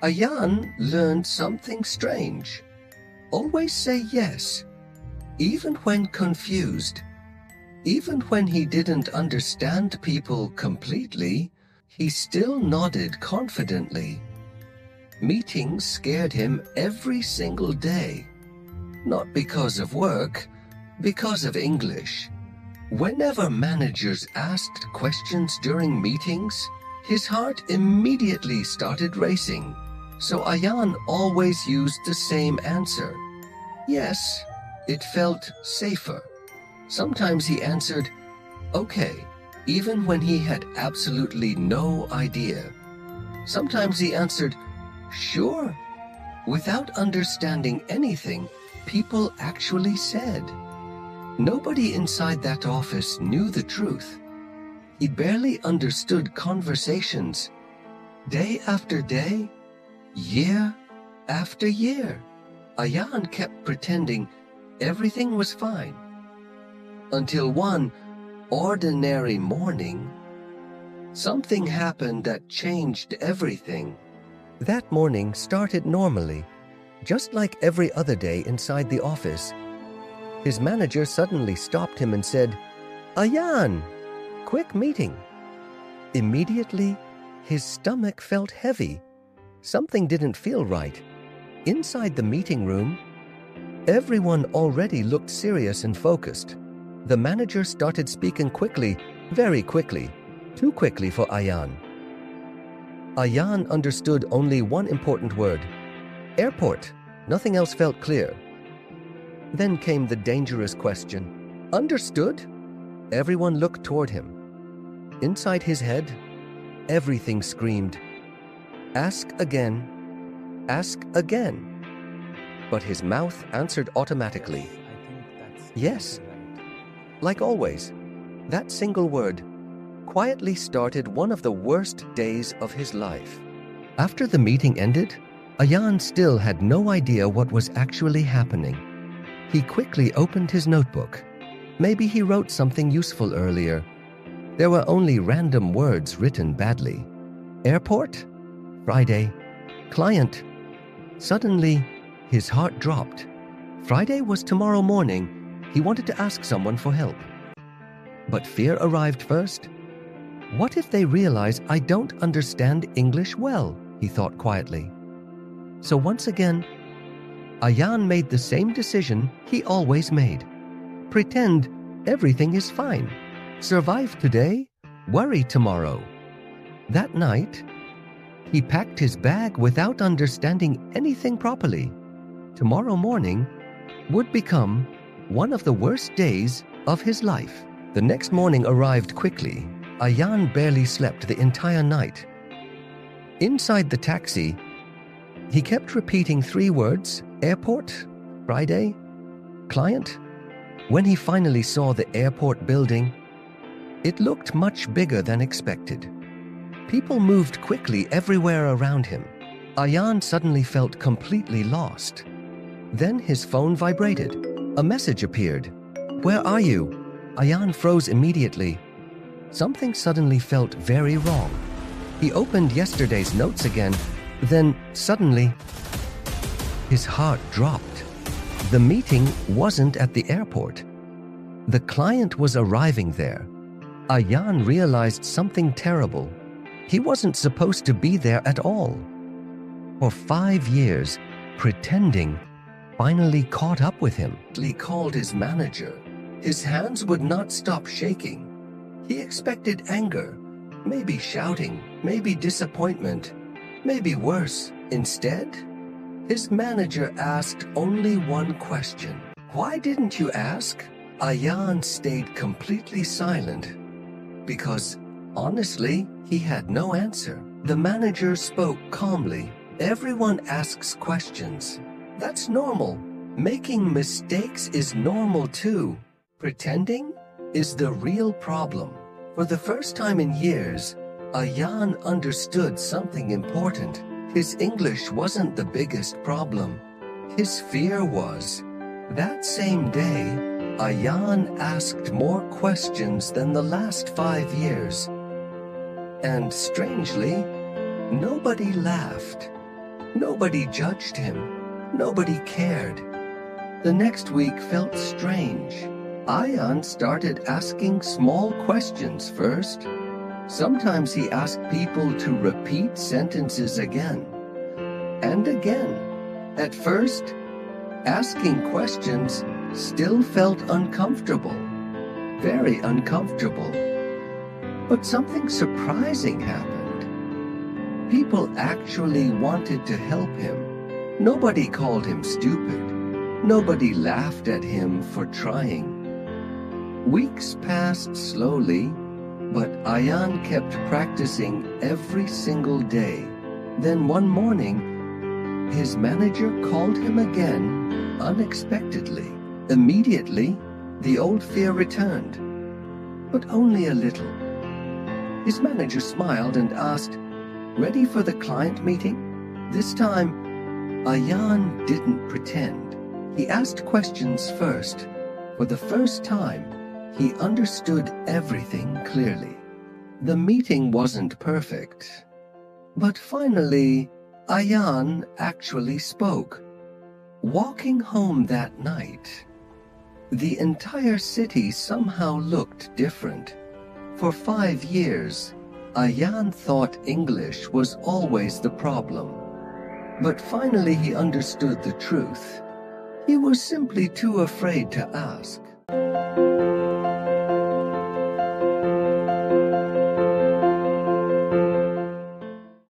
Ayaan learned something strange. Always say yes, even when confused. Even when he didn't understand people completely, he still nodded confidently. Meetings scared him every single day. Not because of work, because of English. Whenever managers asked questions during meetings, his heart immediately started racing. So Ayaan always used the same answer. Yes, it felt safer. Sometimes he answered, okay, even when he had absolutely no idea. Sometimes he answered, sure, without understanding anything people actually said. Nobody inside that office knew the truth. He barely understood conversations. Day after day, year after year, Ayaan kept pretending everything was fine. Until one ordinary morning, something happened that changed everything. That morning started normally, just like every other day inside the office. His manager suddenly stopped him and said, Ayaan, quick meeting. Immediately, his stomach felt heavy. Something didn't feel right. Inside the meeting room, everyone already looked serious and focused. The manager started speaking quickly, very quickly, too quickly for Ayaan. Ayaan understood only one important word, airport. Nothing else felt clear. Then came the dangerous question, understood? Everyone looked toward him. Inside his head, everything screamed, ask again, ask again. But his mouth answered automatically, yes. Like always, that single word quietly started one of the worst days of his life. After the meeting ended, Ayaan still had no idea what was actually happening. He quickly opened his notebook. Maybe he wrote something useful earlier. There were only random words written badly. Airport, Friday, client. Suddenly, his heart dropped. Friday was tomorrow morning. He wanted to ask someone for help. But fear arrived first. What if they realize I don't understand English well? He thought quietly. So once again, Ayaan made the same decision he always made. Pretend everything is fine. Survive today, worry tomorrow. That night, he packed his bag without understanding anything properly. Tomorrow morning would become one of the worst days of his life. The next morning arrived quickly. Ayaan barely slept the entire night. Inside the taxi, he kept repeating 3 words, airport, Friday, client. When he finally saw the airport building, it looked much bigger than expected. People moved quickly everywhere around him. Ayaan suddenly felt completely lost. Then his phone vibrated. A message appeared. Where are you? Ayaan froze immediately. Something suddenly felt very wrong. He opened yesterday's notes again. Then, suddenly, his heart dropped. The meeting wasn't at the airport. The client was arriving there. Ayaan realized something terrible. He wasn't supposed to be there at all. For 5 years, pretending finally caught up with him. He called his manager. His hands would not stop shaking. He expected anger, maybe shouting, maybe disappointment, maybe worse. Instead, his manager asked only one question. Why didn't you ask? Ayaan stayed completely silent because, honestly, he had no answer. The manager spoke calmly. Everyone asks questions. That's normal. Making mistakes is normal too. Pretending is the real problem. For the first time in years, Ayaan understood something important. His English wasn't the biggest problem. His fear was. That same day, Ayaan asked more questions than the last 5 years. And strangely, nobody laughed. Nobody judged him. Nobody cared. The next week felt strange. Ayaan started asking small questions first. Sometimes he asked people to repeat sentences again and again. At first, asking questions still felt uncomfortable, very uncomfortable. But something surprising happened. People actually wanted to help him. Nobody called him stupid. Nobody laughed at him for trying. Weeks passed slowly, but Ayaan kept practicing every single day. Then one morning, his manager called him again, unexpectedly. Immediately, the old fear returned, but only a little. His manager smiled and asked, "Ready for the client meeting?" This time, Ayaan didn't pretend. He asked questions first. For the first time, he understood everything clearly. The meeting wasn't perfect, but finally, Ayaan actually spoke. Walking home that night, the entire city somehow looked different. For 5 years, Ayaan thought English was always the problem. But finally he understood the truth. He was simply too afraid to ask.